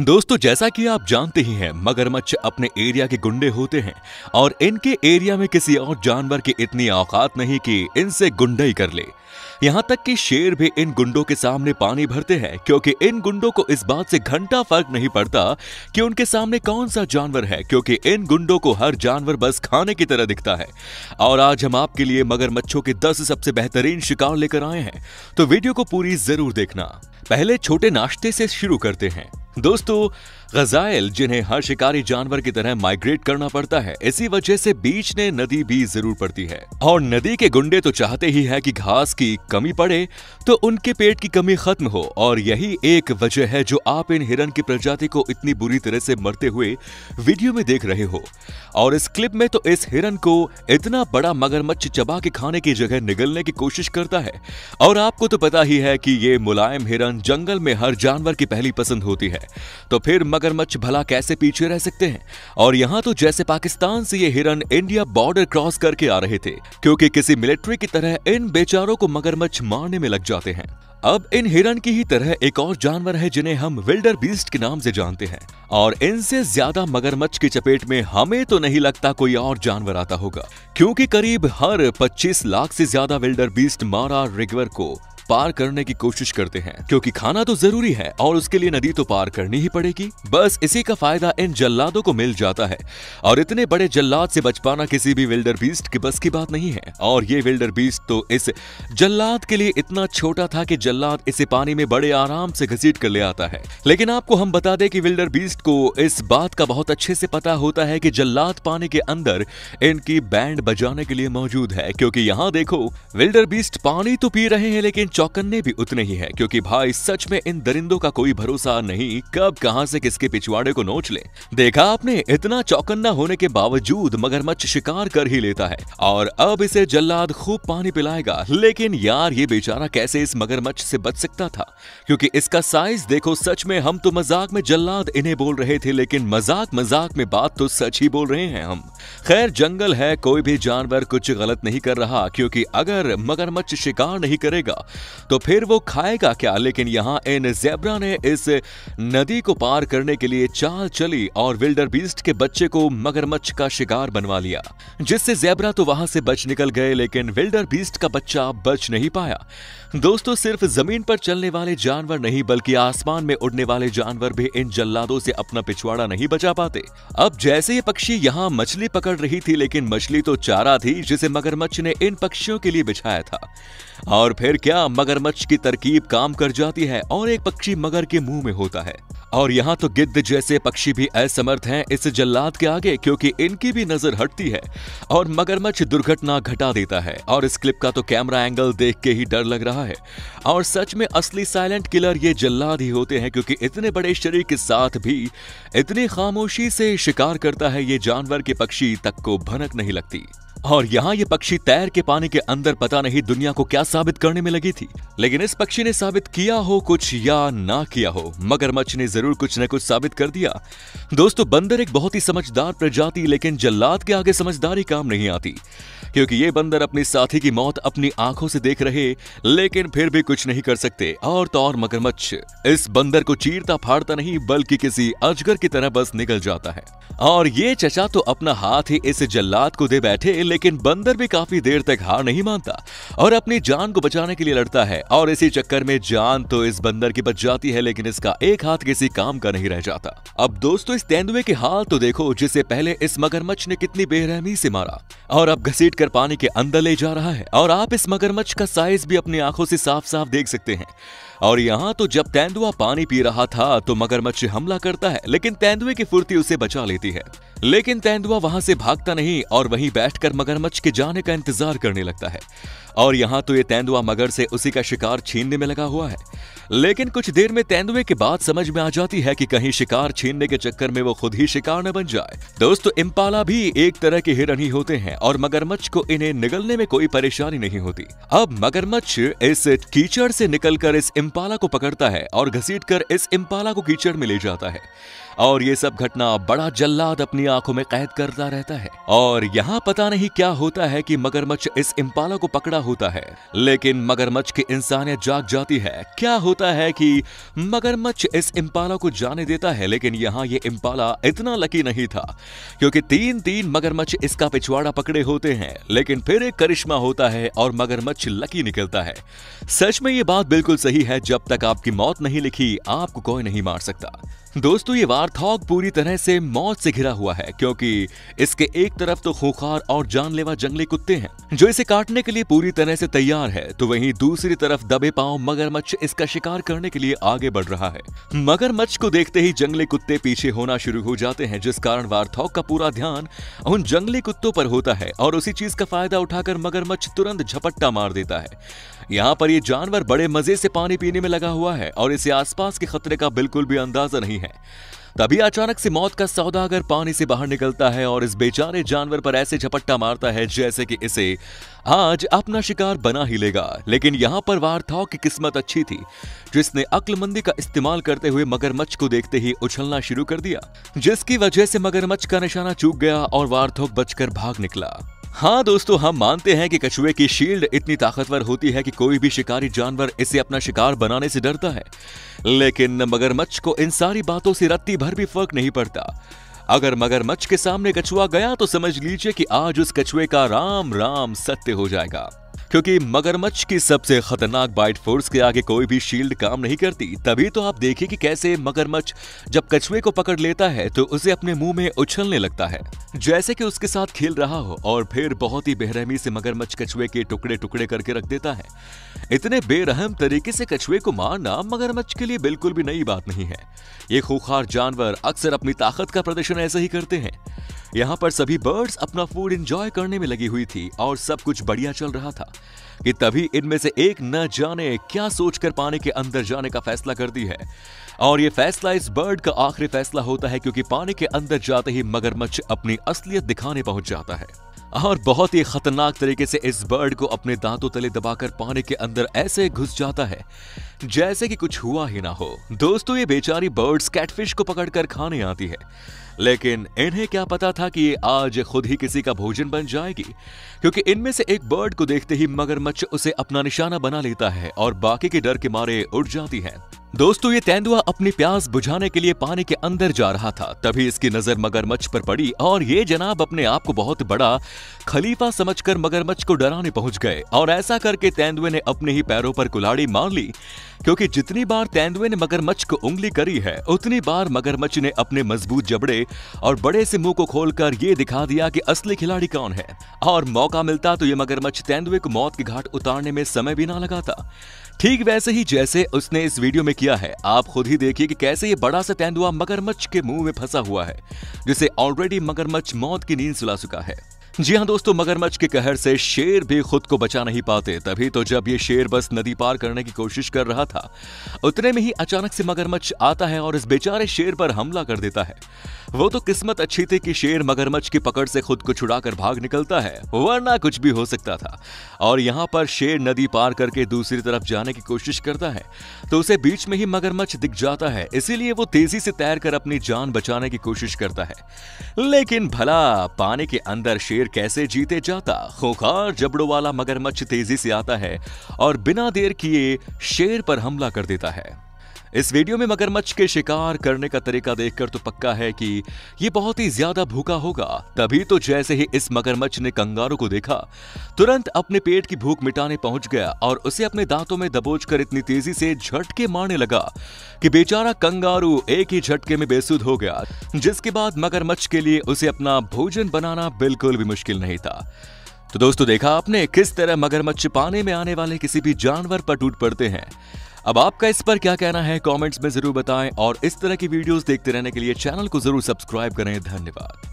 दोस्तों, जैसा कि आप जानते ही हैं, मगरमच्छ अपने एरिया के गुंडे होते हैं और इनके एरिया में किसी और जानवर की इतनी औकात नहीं कि इनसे गुंडई कर ले। यहाँ तक कि शेर भी इन गुंडों के सामने पानी भरते हैं, क्योंकि इन गुंडों को इस बात से घंटा फर्क नहीं पड़ता कि उनके सामने कौन सा जानवर है, क्योंकि इन गुंडों को हर जानवर बस खाने की तरह दिखता है। और आज हम आपके लिए मगरमच्छों के 10 सबसे बेहतरीन शिकार लेकर आए हैं, तो वीडियो को पूरी जरूर देखना। पहले छोटे नाश्ते से शुरू करते हैं। दोस्तों, गजाइल जिन्हें हर शिकारी जानवर की तरह माइग्रेट करना पड़ता है, इसी वजह से बीच में नदी भी जरूर पड़ती है। और नदी के गुंडे तो चाहते ही है कि घास की कमी पड़े तो उनके पेट की कमी खत्म हो, और यही एक वजह है जो आप इन हिरन की प्रजाति को इतनी बुरी तरह से मरते हुए वीडियो में देख रहे हो। और इस क्लिप में तो इस हिरन को इतना बड़ा मगरमच्छ चबा के खाने की जगह निगलने की कोशिश करता है। और आपको तो पता ही है कि ये मुलायम हिरन जंगल में हर जानवर की पहली पसंद होती है, तो फिर मगरमच्छ भला कैसे पीछे रह सकते हैं। और यहाँ तो जैसे पाकिस्तान से ये हिरन इंडिया बॉर्डर क्रॉस करके आ रहे थे, क्योंकि किसी मिलिट्री की तरह इन बेचारों को मगरमच्छ मारने में लग जाते हैं। अब इन हिरन की ही तरह एक और जानवर है जिन्हें हम विल्डर बीस्ट के नाम से जानते हैं, और इनसे ज्यादा मगरमच्छ की चपेट में हमें तो नहीं लगता कोई और जानवर आता होगा, क्योंकि करीब हर 25 लाख से ज्यादा विल्डर बीस्ट मारा रिवर को पार करने की कोशिश करते हैं, क्योंकि खाना तो जरूरी है और उसके लिए नदी तो पार करनी ही पड़ेगी। बस इसी का फायदा इन जल्लादों को मिल जाता है, और इतने बड़े जल्लाद से बच पाना किसी भी विल्डर बीस्ट की बस की बात नहीं है। और ये विल्डर बीस्ट तो इस जल्लाद के लिए इतना छोटा था कि जल्लाद इसे पानी में बड़े आराम से घसीट कर ले आता है। लेकिन आपको हम बता दें कि विल्डर बीस्ट को इस बात का बहुत अच्छे से पता होता है कि जल्लाद पानी के अंदर इनकी बैंड बजाने के लिए मौजूद है, क्योंकि यहाँ देखो, विल्डर बीस्ट पानी तो पी रहे हैं लेकिन चौकन्ने भी उतने ही है, क्योंकि भाई सच में इन दरिंदों का कोई भरोसा नहीं कब कहां से किसके पिछवाड़े को नोच ले। देखा आपने, इतना चौकन्ना होने के बावजूद मगरमच्छ शिकार कर ही लेता है, और अब इसे जल्लाद खूब पानी पिलाएगा। लेकिन यार, ये बेचारा कैसे इस मगरमच्छ से बच सकता था, क्योंकि इसका साइज देखो। सच में हम तो मजाक में जल्लाद इन्हें बोल रहे थे, लेकिन मजाक मजाक में बात तो सच ही बोल रहे हैं हम। खैर, जंगल है, कोई भी जानवर कुछ गलत नहीं कर रहा, क्योंकि अगर मगरमच्छ शिकार नहीं करेगा तो फिर वो खाएगा क्या। लेकिन यहाँ इन ज़ेब्रा ने इस नदी को पार करने के लिए चाल चली और विल्डर बीस्ट के बच्चे को मगरमच्छ का शिकार बनवा लिया, जिससे ज़ेब्रा तो वहां से बच निकल गए, लेकिन विल्डर बीस्ट का बच्चा बच नहीं पाया। दोस्तों, सिर्फ जमीन पर चलने वाले जानवर नहीं, बल्कि आसमान में उड़ने वाले जानवर भी इन जल्लादों से अपना पिछवाड़ा नहीं बचा पाते। अब जैसे ये पक्षी यहाँ मछली पकड़ रही थी, लेकिन मछली तो चारा थी जिसे मगरमच्छ ने इन पक्षियों के लिए बिछाया था। और फिर क्या, मगरमच्छ की तरकीब काम कर जाती है और एक पक्षी मगर के मुंह में होता है। और यहाँ तो गिद्ध जैसे पक्षी भी असमर्थ हैं इस जल्लाद के आगे, क्योंकि इनकी भी नजर हटती है और मगरमच्छ दुर्घटना घटा देता है। और इस क्लिप का तो कैमरा एंगल देख के ही डर लग रहा है। और सच में असली साइलेंट किलर ये जल्लाद ही होते हैं, क्योंकि इतने बड़े शरीर के साथ भी इतनी खामोशी से शिकार करता है ये जानवर के पक्षी तक को भनक नहीं लगती। और यहाँ ये पक्षी तैर के पानी के अंदर पता नहीं दुनिया को क्या साबित करने में लगी थी, लेकिन इस पक्षी ने साबित किया हो कुछ या ना किया हो, मगरमच्छ ने जरूर कुछ न कुछ साबित कर दिया। दोस्तों, बंदर एक बहुत ही समझदार प्रजाति, लेकिन जल्लाद के आगे समझदारी काम नहीं आती, क्योंकि ये बंदर अपने साथी की मौत अपनी आंखों से देख रहे, लेकिन फिर भी कुछ नहीं कर सकते। और तो और मगरमच्छ इस बंदर को चीरता फाड़ता नहीं, बल्कि किसी अजगर की तरह बस निकल जाता है। और ये चचा तो अपना हाथ ही इस जल्लाद को दे बैठे, लेकिन बंदर भी काफी देर तक हार नहीं मानता और अपनी जान को बचाने के लिए लड़ता है। और इसी चक्कर में जान तो इस बंदर की बच जाती है, लेकिन इसका एक हाथ किसी काम का नहीं रह जाता। अब दोस्तों, इस तेंदुए के हाल तो देखो, जिसे पहले इस मगरमच्छ ने कितनी बेरहमी से मारा और अब घसीट कर पानी के अंदर ले जा रहा है। और आप इस मगरमच्छ का साइज भी अपनी आंखों से साफ साफ देख सकते हैं। और यहाँ तो जब तेंदुआ पानी पी रहा था तो मगरमच्छ हमला करता है, लेकिन तेंदुए की फुर्ती उसे बचा लेती है। लेकिन तेंदुआ वहां से भागता नहीं और वहीं बैठकर मगरमच्छ के जाने का इंतजार करने लगता है। और यहाँ तो ये तेंदुआ मगर से उसी का शिकार छीनने में लगा हुआ है। लेकिन कुछ देर में तेंदुए की बात समझ में आ जाती है कि कहीं शिकार छीनने के चक्कर में वो खुद ही शिकार न बन जाए। दोस्तों, इम्पाला भी एक तरह के हिरन ही होते हैं और मगरमच्छ को इन्हें निगलने में कोई परेशानी नहीं होती। अब मगरमच्छ इस कीचड़ से निकलकर इस इम्पाला को पकड़ता है और घसीटकर इस इम्पाला को कीचड़ में ले जाता है। और ये सब घटना बड़ा जल्लाद अपनी आंखों में कैद करता रहता है। और यहाँ पता नहीं क्या होता है कि मगरमच्छ इस इम्पाला को पकड़ा होता है, लेकिन मगरमच्छ की इंसानियत जाग जाती है। क्या होता जाता है कि मगरमच्छ इस इम्पाला को जाने देता है, लेकिन यहाँ ये इम्पाला इतना लकी नहीं था क्योंकि तीन मगरमच्छ इसका पिछवाड़ा पकड़े होते हैं। लेकिन फिर एक करिश्मा होता है और मगरमच्छ लकी निकलता है। सच में ये बात बिल्कुल सही है, जब तक आपकी मौत नहीं लिखी आपको कोई नहीं मार सकता। दोस्तों, ये वार्थॉग पूरी तरह से मौत से घिरा हुआ है क्योंकि इसके एक तरफ तो खूंखार और जानलेवा जंगली कुत्ते हैं जो इसे काटने के लिए पूरी तरह से तैयार है, तो वहीं दूसरी तरफ दबे पांव मगरमच्छ इसका शिकार करने के लिए आगे बढ़ रहा है। मगरमच्छ को देखते ही जंगली कुत्ते पीछे होना शुरू हो जाते हैं, जिस कारण वार्थॉग का पूरा ध्यान उन जंगली कुत्तों पर होता है और उसी चीज का फायदा उठाकर मगरमच्छ तुरंत झपट्टा मार देता है। यहाँ पर ये जानवर बड़े मजे से पानी पीने में लगा हुआ है और इसे आसपास के खतरे का बिल्कुल भी अंदाजा नहीं है। तभी अचानक से मौत का सौदागर पानी से बाहर निकलता है और इस बेचारे जानवर पर ऐसे झपट्टा मारता है जैसे कि इसे आज अपना शिकार बना ही लेगा। लेकिन यहाँ पर वार्थॉग की किस्मत अच्छी थी, जिसने अक्लमंदी का इस्तेमाल करते हुए मगरमच्छ को देखते ही उछलना शुरू कर दिया, जिसकी वजह से मगरमच्छ का निशाना चूक गया और वार्थॉग बचकर भाग निकला। हाँ दोस्तों, हम मानते हैं कि कछुए की शील्ड इतनी ताकतवर होती है कि कोई भी शिकारी जानवर इसे अपना शिकार बनाने से डरता है, लेकिन मगरमच्छ को इन सारी बातों से रत्ती भर भी फर्क नहीं पड़ता। अगर मगरमच्छ के सामने कछुआ गया तो समझ लीजिए कि आज उस कछुए का राम राम सत्य हो जाएगा, क्योंकि मगरमच्छ की सबसे खतरनाक बाइट फोर्स के आगे कोई भी शील्ड काम नहीं करती। तभी तो आप देखिए कि कैसे मगरमच्छ जब कछुए को पकड़ लेता है तो उसे अपने मुंह में उछलने लगता है जैसे कि उसके साथ खेल रहा हो, और फिर बहुत ही बेरहमी से मगरमच्छ कछुए के टुकड़े टुकड़े करके रख देता है। इतने बेरहम तरीके से कछुए को मारना मगरमच्छ के लिए बिल्कुल भी नई बात नहीं है। ये खूंखार जानवर अक्सर अपनी ताकत का प्रदर्शन ऐसे ही करते हैं। यहाँ पर सभी बर्ड्स अपना फूड एंजॉय करने में लगी हुई थी और सब कुछ बढ़िया चल रहा था कि तभी इनमें से एक न जाने क्या सोचकर पानी के अंदर जाने का फैसला करती है, और ये फैसला इस बर्ड का आखिरी फैसला होता है क्योंकि पानी के अंदर जाते ही मगरमच्छ अपनी असलियत दिखाने पहुंच जाता है और बहुत ही खतरनाक तरीके से इस बर्ड को अपने दांतों तले दबाकर पानी के अंदर ऐसे घुस जाता है जैसे कि कुछ हुआ ही ना हो। दोस्तों, ये बेचारी बर्ड्स कैटफिश को पकड़कर खाने आती है, लेकिन इन्हें क्या पता था कि ये आज खुद ही किसी का भोजन बन जाएगी, क्योंकि इनमें से एक बर्ड को देखते ही मगरमच्छ उसे अपना निशाना बना लेता है और बाकी के डर के मारे उड़ जाती है। दोस्तों, ये तेंदुआ अपनी प्यास बुझाने के लिए पानी के अंदर जा रहा था, तभी इसकी नजर मगरमच्छ पर पड़ी और ये जनाब अपने आप को बहुत बड़ा खलीफा समझकर मगरमच्छ को डराने पहुंच गए, और ऐसा करके तेंदुए ने अपने ही पैरों पर कुल्हाड़ी मार ली, क्योंकि जितनी बार तेंदुए ने मगरमच्छ को उंगली करी है उतनी बार मगरमच्छ ने अपने मजबूत जबड़े और बड़े से मुंह को खोलकर ये दिखा दिया कि असली खिलाड़ी कौन है, और मौका मिलता तो ये मगरमच्छ तेंदुए को मौत के घाट उतारने में समय भी ना लगाता, ठीक वैसे ही जैसे उसने इस वीडियो में किया है। आप खुद ही देखिए कि कैसे ये बड़ा सा तेंदुआ मगरमच्छ के मुंह में फंसा हुआ है, जिसे ऑलरेडी मगरमच्छ मौत की नींद सुला चुका है। जी हाँ दोस्तों, मगरमच्छ के कहर से शेर भी खुद को बचा नहीं पाते। तभी तो जब ये शेर बस नदी पार करने की कोशिश कर रहा था, उतने में ही अचानक से मगरमच्छ आता है और इस बेचारे शेर पर हमला कर देता है। वो तो किस्मत अच्छी थी कि शेर मगरमच्छ की पकड़ से खुद को छुड़ाकर भाग निकलता है, वरना कुछ भी हो सकता था। और यहाँ पर शेर नदी पार करके दूसरी तरफ जाने की कोशिश करता है तो उसे बीच में ही मगरमच्छ दिख जाता है, इसीलिए वो तेजी से तैरकर अपनी जान बचाने की कोशिश करता है। लेकिन भला पानी के अंदर शेर कैसे जीते जाता। खूंखार जबड़ों वाला मगरमच्छ तेजी से आता है और बिना देर किए शेर पर हमला कर देता है। इस वीडियो में मगरमच्छ के शिकार करने का तरीका देखकर तो पक्का है कि ये बहुत ही ज्यादा भूखा होगा। तभी तो जैसे ही इस मगरमच्छ ने कंगारू को देखा, तुरंत अपने पेट की भूख मिटाने पहुंच गया और उसे अपने दांतों में दबोचकर इतनी तेजी से झटके मारने लगा कि बेचारा कंगारू एक ही झटके में बेसुध हो गया, जिसके बाद मगरमच्छ के लिए उसे अपना भोजन बनाना बिल्कुल भी मुश्किल नहीं था। तो दोस्तों, देखा आपने किस तरह मगरमच्छ पानी में आने वाले किसी भी जानवर पर टूट पड़ते हैं। अब आपका इस पर क्या कहना है कमेंट्स में जरूर बताएं, और इस तरह की वीडियोस देखते रहने के लिए चैनल को जरूर सब्सक्राइब करें। धन्यवाद।